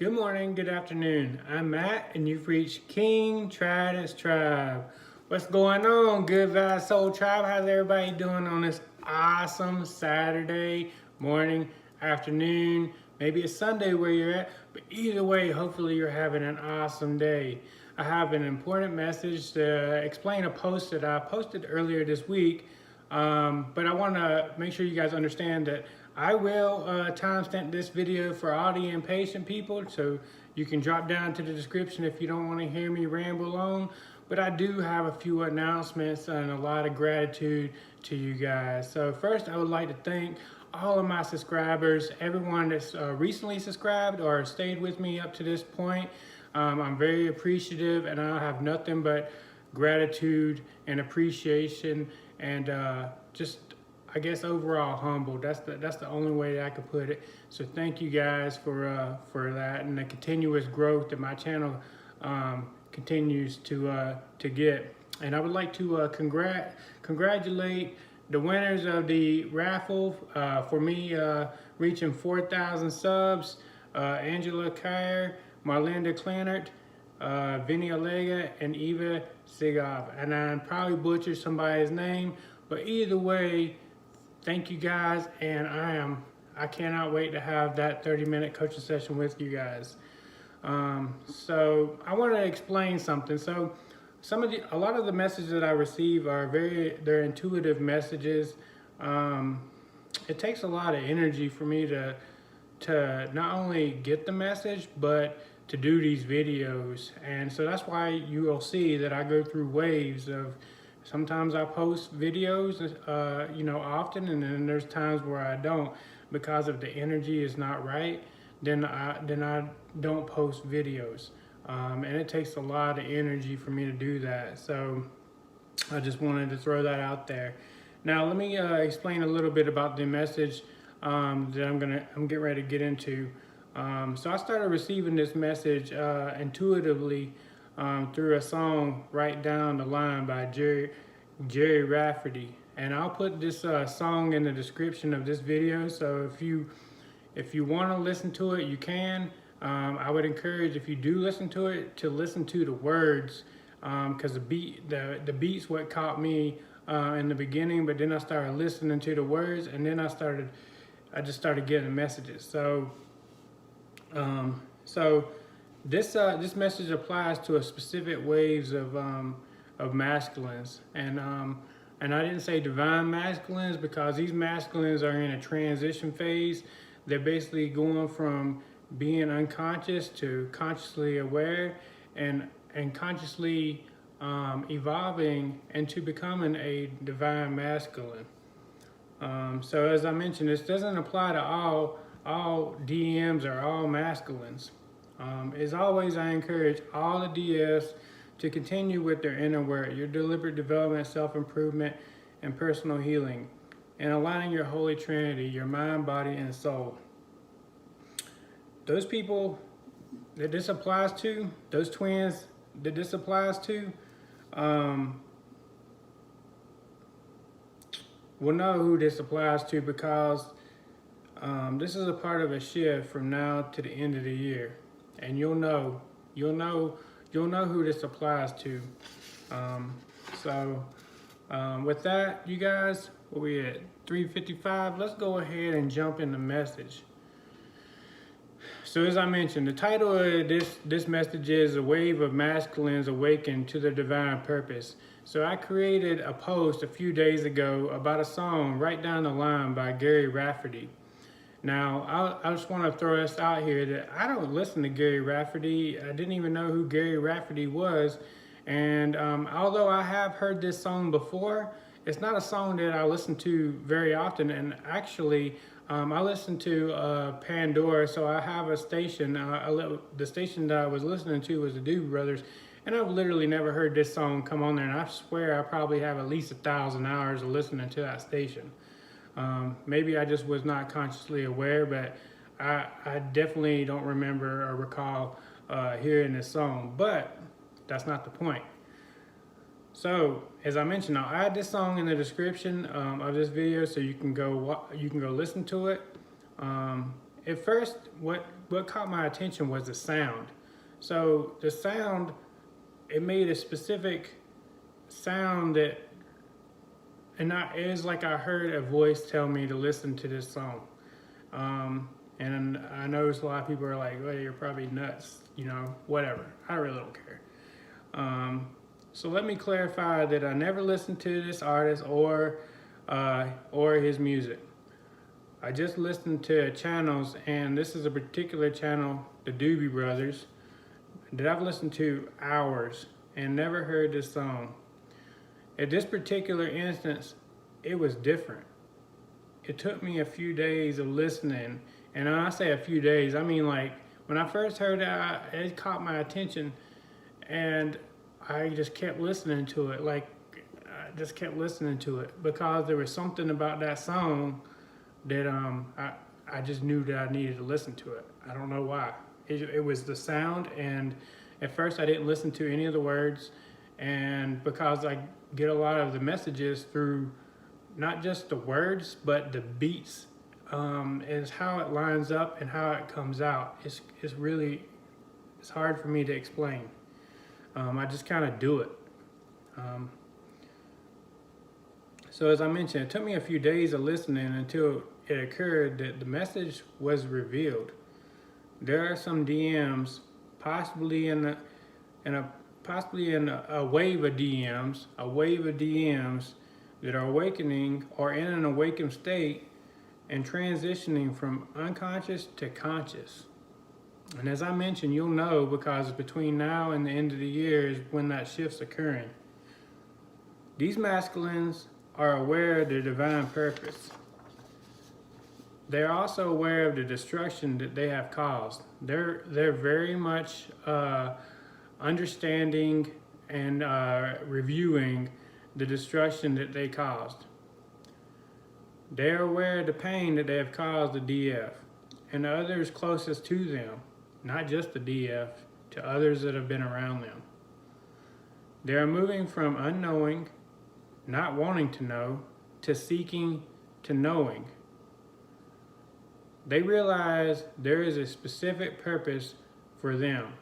Good morning, good afternoon. I'm Matt, and you've reached King Trident's Tribe. What's going on, Good Vibe Soul Tribe? How's everybody doing on this awesome Saturday morning, afternoon? Maybe it's Sunday where you're at, but either way, hopefully you're having an awesome day. I have an important message to explain a post that I posted earlier this week, but I want to make sure you guys understand that I will timestamp this video for all the impatient people, so you can drop down to the description if you don't want to hear me ramble on. But I do have a few announcements and a lot of gratitude to you guys. So first, I would like to thank all of my subscribers, everyone that's recently subscribed or stayed with me up to this point. I'm very appreciative, and I have nothing but gratitude and appreciation, and just, I guess, overall humble. That's the only way that I could put it. So thank you guys for that, and the continuous growth that my channel continues to get. And I would like to congratulate the winners of the raffle for me reaching 4,000 subs. Angela Kyer, Marlinda Kleinert, Vinny, Aleaga, and Sigaev. And I probably butchered somebody's name, but either way, thank you guys, and I cannot wait to have that 30-minute coaching session with you guys. So I want to explain something. So a lot of the messages that I receive are they're intuitive messages. It takes a lot of energy for me to not only get the message, but to do these videos. And so that's why you will see that I go through waves of, sometimes I post videos, often, and then there's times where I don't, because if the energy is not right, then I don't post videos. And it takes a lot of energy for me to do that. So I just wanted to throw that out there. Now let me explain a little bit about the message that I'm getting ready to get into. So I started receiving this message intuitively through a song Right Down the Line by Jerry Rafferty. And I'll put this song in the description of this video, so if you want to listen to it, you can. I would encourage, if you do listen to it, to listen to the words, because the beats what caught me in the beginning, but then I started listening to the words, and then I just started getting messages. So this message applies to a specific waves of masculines, and I didn't say divine masculines because these masculines are in a transition phase. They're basically going from being unconscious to consciously aware, and consciously evolving into becoming a divine masculine. So as I mentioned, this doesn't apply to all DMs or all masculines. As always, I encourage all the DFs to continue with their inner work, your deliberate development, self-improvement, and personal healing, and aligning your holy trinity, your mind, body, and soul. Those people that this applies to, those twins that this applies to, will know who this applies to, because this is a part of a shift from now to the end of the year, and you'll know who this applies to. With that, you guys, where we at? 3:55. Let's go ahead and jump in the message. So as I mentioned, the title of this message is "A Wave of Masculines Awaken to Their Divine Purpose." So I created a post a few days ago about a song, Right Down the Line by Jerry Rafferty. Now, I just want to throw this out here that I don't listen to Jerry Rafferty. I didn't even know who Jerry Rafferty was. And although I have heard this song before, it's not a song that I listen to very often. And actually, I listen to Pandora, so I have a station. The station that I was listening to was the Doobie Brothers. And I've literally never heard this song come on there. And I swear I probably have at least 1,000 hours of listening to that station. Maybe I just was not consciously aware, but I definitely don't remember or recall hearing this song, but that's not the point. So as I mentioned, I'll add this song in the description of this video, so you can go listen to it. at first, what caught my attention was the sound. So the sound, it made a specific sound that, it was like I heard a voice tell me to listen to this song. And I noticed a lot of people are like, well, you're probably nuts, whatever. I really don't care. So let me clarify that I never listened to this artist or his music. I just listened to channels, and this is a particular channel, the Doobie Brothers, that I've listened to hours and never heard this song. At this particular instance, it was different. It took me a few days of listening, and when I say a few days, I mean like when I first heard it, it caught my attention, and I just kept listening to it. I just kept listening to it because there was something about that song that I just knew that I needed to listen to it. I don't know why. It was the sound, and at first I didn't listen to any of the words, and because I get a lot of the messages through not just the words but the beats, is how it lines up and how it comes out. It's hard for me to explain. I just kind of do it. So as I mentioned, it took me a few days of listening until it occurred that the message was revealed. There are some DMs, possibly in a wave of DMs that are awakening or in an awakened state and transitioning from unconscious to conscious. And as I mentioned, you'll know because between now and the end of the year is when that shift's occurring. These masculines are aware of their divine purpose. They're also aware of the destruction that they have caused. They're very much understanding and reviewing the destruction that they caused. They're aware of the pain that they have caused the DF and the others closest to them, not just the DF, to others that have been around them. They are moving from unknowing, not wanting to know, to seeking, to knowing. They realize there is a specific purpose for them.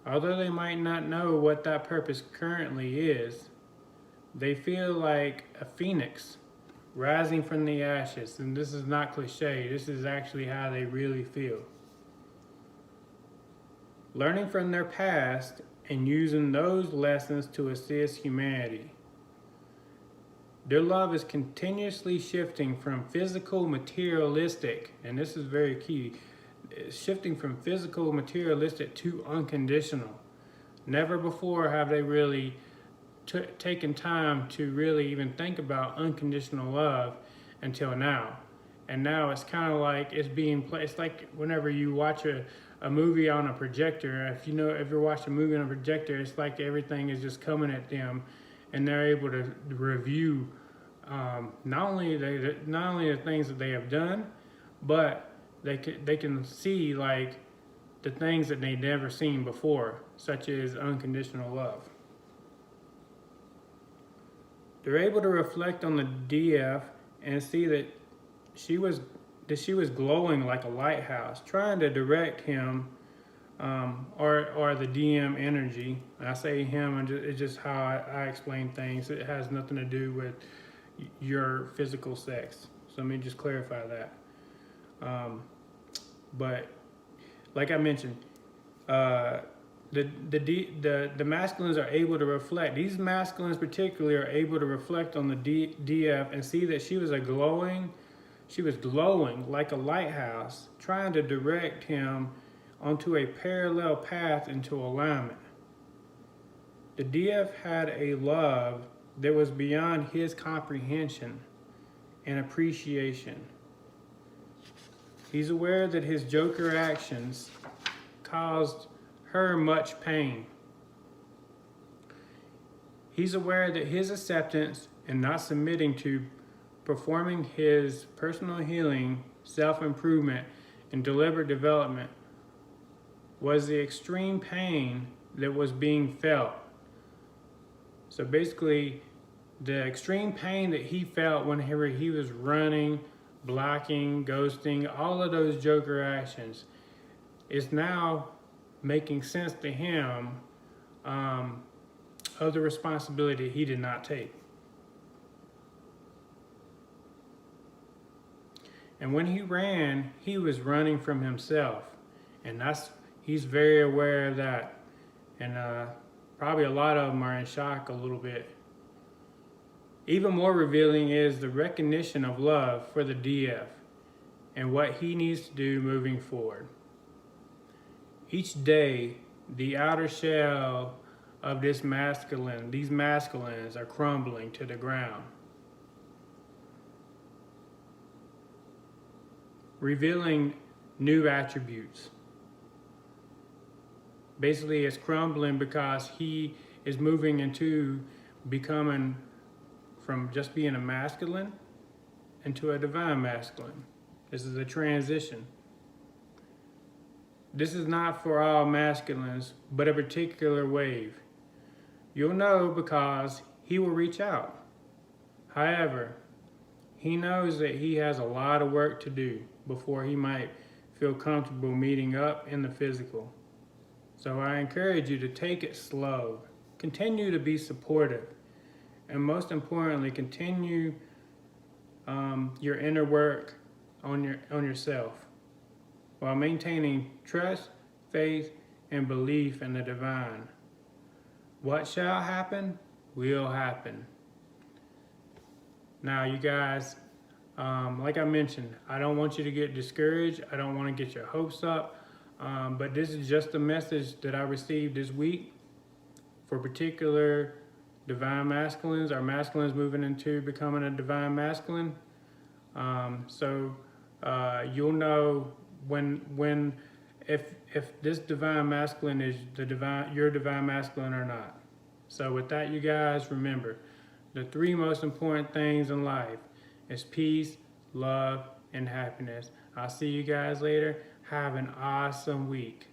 Although they might not know what that purpose currently is, they feel like a phoenix rising from the ashes. And this is not cliche, this is actually how they really feel. Learning from their past and using those lessons to assist humanity. Their love is continuously shifting from physical, materialistic, and this is very key, shifting from physical, materialistic to unconditional. Never before have they really taken time to really even think about unconditional love until now. And now it's kind of like it's being played. It's like whenever you watch a movie on a projector, if you watch a movie on a projector, it's like everything is just coming at them, and they're able to review not only the things that they have done, but they can see like the things that they've never seen before, such as unconditional love. They're able to reflect on the DF and see that she was glowing like a lighthouse, trying to direct him, or the DM energy. I say him, and it's just how I explain things. It has nothing to do with your physical sex. So let me just clarify that. But like I mentioned, the masculines are able to reflect. These masculines particularly are able to reflect on the DF and see that she was glowing like a lighthouse, trying to direct him onto a parallel path into alignment. The DF had a love that was beyond his comprehension and appreciation. He's aware that his Joker actions caused her much pain. He's aware that his acceptance and not submitting to performing his personal healing, self-improvement, and deliberate development was the extreme pain that was being felt. So basically, the extreme pain that he felt whenever he was running, blocking, ghosting, all of those joker actions is now making sense to him of the responsibility he did not take. And when he ran, he was running from himself. And he's very aware of that. And probably a lot of them are in shock a little bit. Even more revealing is the recognition of love for the DF and what he needs to do moving forward. Each day, the outer shell of these masculines are crumbling to the ground, revealing new attributes. Basically, it's crumbling because he is moving into becoming from just being a masculine into a divine masculine. This is a transition. This is not for all masculines, but a particular wave. You'll know because he will reach out. However, he knows that he has a lot of work to do before he might feel comfortable meeting up in the physical. So I encourage you to take it slow, continue to be supportive, and most importantly, continue your inner work on yourself while maintaining trust, faith, and belief in the divine. What shall happen will happen. Now, you guys, like I mentioned, I don't want you to get discouraged. I don't want to get your hopes up. But this is just a message that I received this week for particular divine masculines, or masculines moving into becoming a divine masculine. So you'll know if this divine masculine is your divine masculine or not. So with that, you guys, remember the 3 most important things in life is peace, love, and happiness. I'll see you guys later. Have an awesome week.